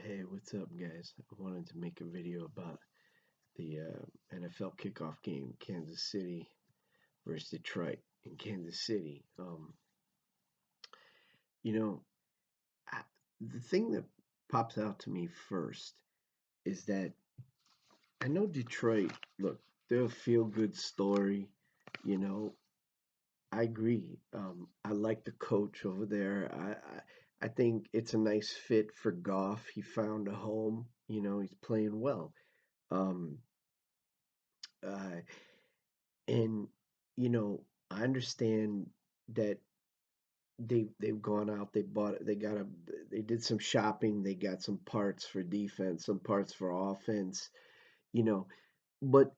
Hey, what's up, guys? I wanted to make a video about the NFL kickoff game, Kansas City versus Detroit in Kansas City. You know, I, the thing that pops out to me first is that I know Detroit. Look, they're a feel-good story. You know, I agree. I like the coach over there. I think it's a nice fit for Goff. He found a home. He's playing well. Um, uh, And I understand that they've gone out, they bought it, they did some shopping, they got some parts for defense, some parts for offense, you know. But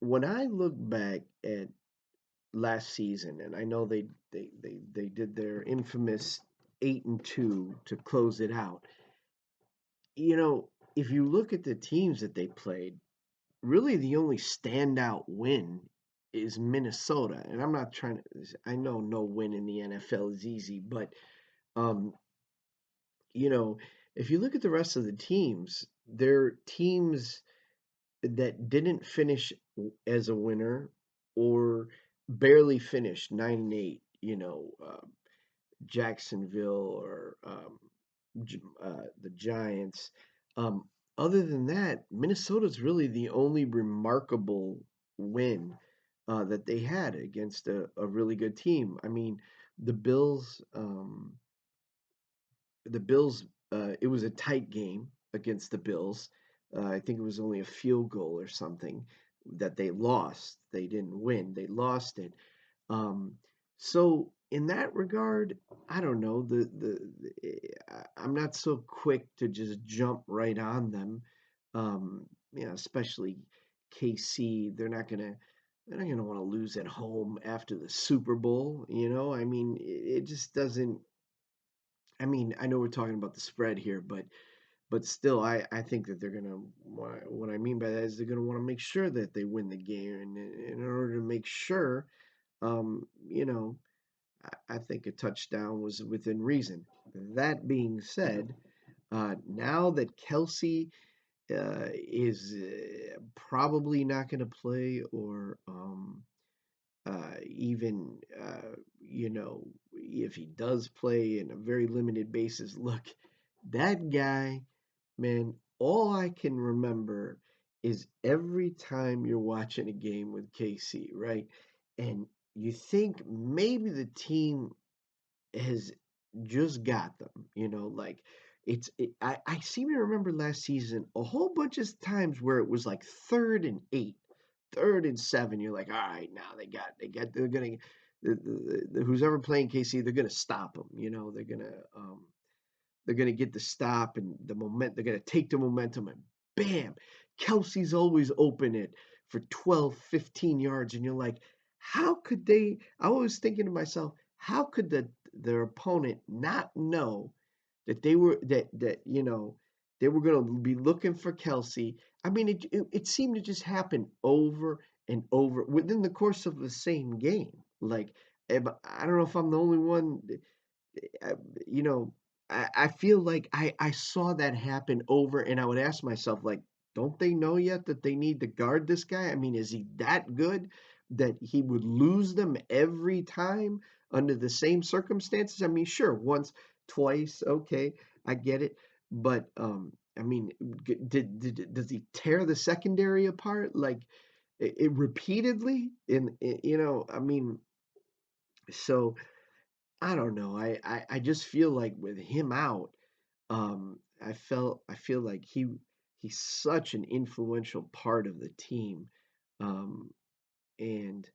when I look back at last season, and I know they did their infamous 8-2 to close it out. If you look at the teams that they played, really the only standout win is Minnesota. And I'm not trying to, I know no win in the NFL is easy, but, um, you know, if you look at the rest of the teams, they're teams that didn't finish as a winner or barely finished 9-8, Jacksonville or the Giants. Um, Other than that, Minnesota's really the only remarkable win that they had against a really good team. I mean, the Bills, the Bills, it was a tight game against the Bills. I think it was only a field goal or something that they lost. They didn't win. They lost it. Um, so in that regard, I don't know. I'm not so quick to just jump right on them. Especially KC. They're not gonna want to lose at home after the Super Bowl. I mean, it just doesn't. I mean, I know we're talking about the spread here, but still, I think that they're gonna. What I mean by that is they're gonna want to make sure that they win the game, and in order to make sure, um, you know, I think a touchdown was within reason. That being said, now that Kelsey is probably not going to play, or even if he does play in a very limited basis, look, that guy, man, all I can remember is every time you're watching a game with KC, right? And you think maybe the team has just got them, like I seem to remember last season a whole bunch of times where it was like 3rd and 8, 3rd and 7. You're like, all right, now they're gonna who's ever playing KC, they're gonna stop them. They're gonna get the stop and the moment. They're gonna take the momentum and bam, Kelsey's always open it for 12, 15 yards, and you're like, how could they? I was thinking to myself, how could their opponent not know that they were going to be looking for Kelsey? I mean, it seemed to just happen over and over within the course of the same game. Like, I don't know if I'm the only one. uh, you know, I feel like I saw that happen over, and I would ask myself, like, don't they know yet that they need to guard this guy? I mean, is he that good that he would lose them every time under the same circumstances? I mean, sure, once, twice, okay, I get it, but I mean, does he tear the secondary apart like it repeatedly? I mean, so. I don't know. I just feel like with him out, I feel like he's such an influential part of the team. Um, and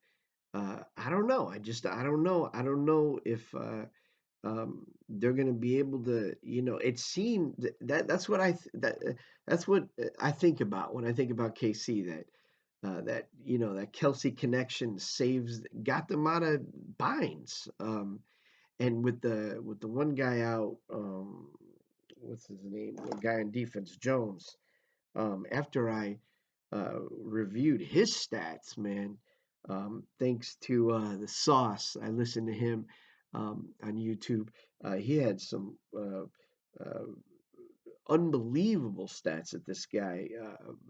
I don't know. I don't know. I don't know if they're going to be able to, it seemed that's what that's what I think about when I think about KC, that Kelsey connection got them out of binds. And with the one guy out, what's his name? The guy in defense, Jones. After I reviewed his stats, man, thanks to the Sauce, I listened to him on YouTube. He had some uh, unbelievable stats that this guy,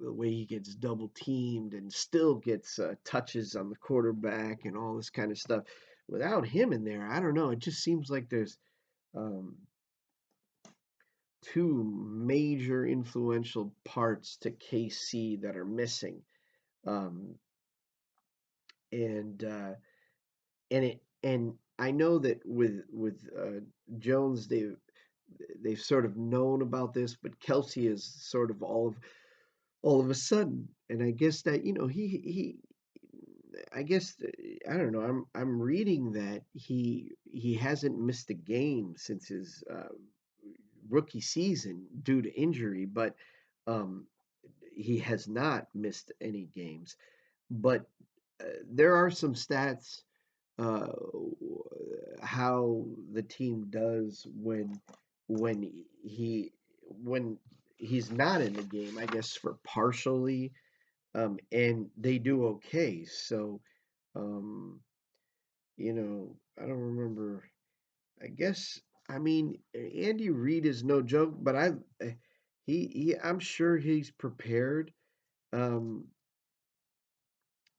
the way he gets double teamed and still gets touches on the quarterback and all this kind of stuff. Without him in there, I don't know. It just seems like there's um, two major influential parts to KC that are missing. Um, and and I know that with Jones, they've sort of known about this, but Kelsey is sort of all of a sudden, and I guess that he I guess I don't know. I'm reading that he hasn't missed a game since his rookie season due to injury, but um, he has not missed any games. But there are some stats uh, how the team does when he when he's not in the game. I guess for partially, and they do okay. So, um, I don't remember. I guess I mean Andy Reid is no joke, but I'm sure he's prepared, um,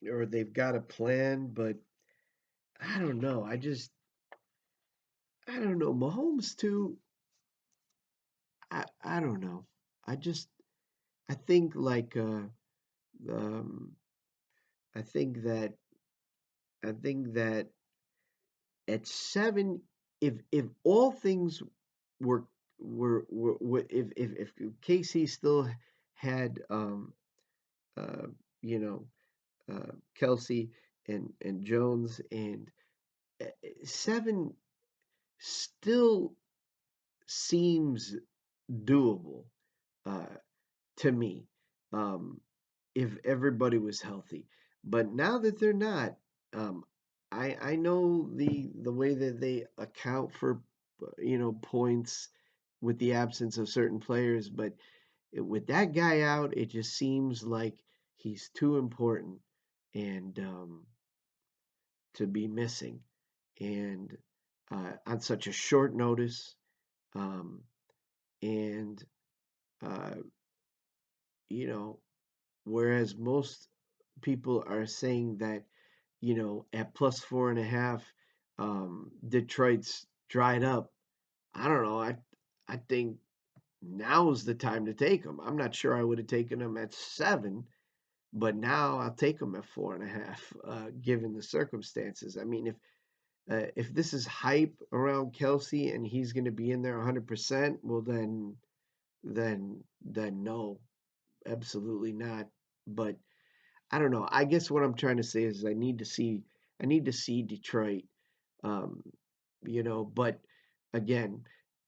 or they've got a plan, but I don't know. I don't know. Mahomes too. I don't know. I just I think like um I think that I think that at 7, if all things were were if KC still had uh you know Kelsey and Jones and 7 still seems doable uh to me, um, if everybody was healthy. But now that they're not, um, I know the way that they account for points with the absence of certain players, but with that guy out, it just seems like he's too important and to be missing, and on such a short notice, um, and uh, you know whereas most people are saying that, at plus 4.5, Detroit's dried up. I don't know. I think now's the time to take them. I'm not sure I would have taken them at 7, but now I'll take them at 4.5, given the circumstances. I mean, if this is hype around Kelsey and he's going to be in there 100%, well then no, absolutely not. But I don't know. I guess what I'm trying to say is I need to see Detroit. Um, but again,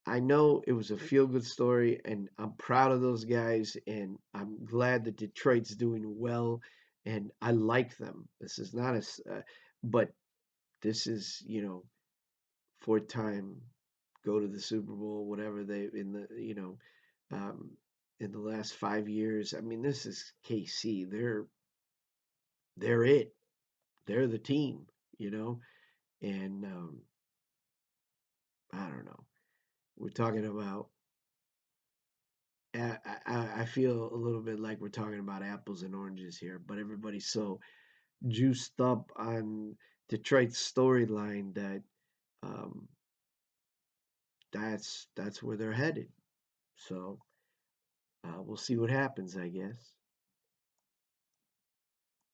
I know it was a feel good story and I'm proud of those guys and I'm glad that Detroit's doing well and I like them. This is not but this is, fourth time go to the Super Bowl, whatever they in the, um, in the last 5 years. I mean, this is KC. They're it. They're the team, you know? And I don't know. We're talking about, I feel a little bit like we're talking about apples and oranges here, but everybody's so juiced up on Detroit's storyline that um, that's where they're headed. So we'll see what happens, I guess.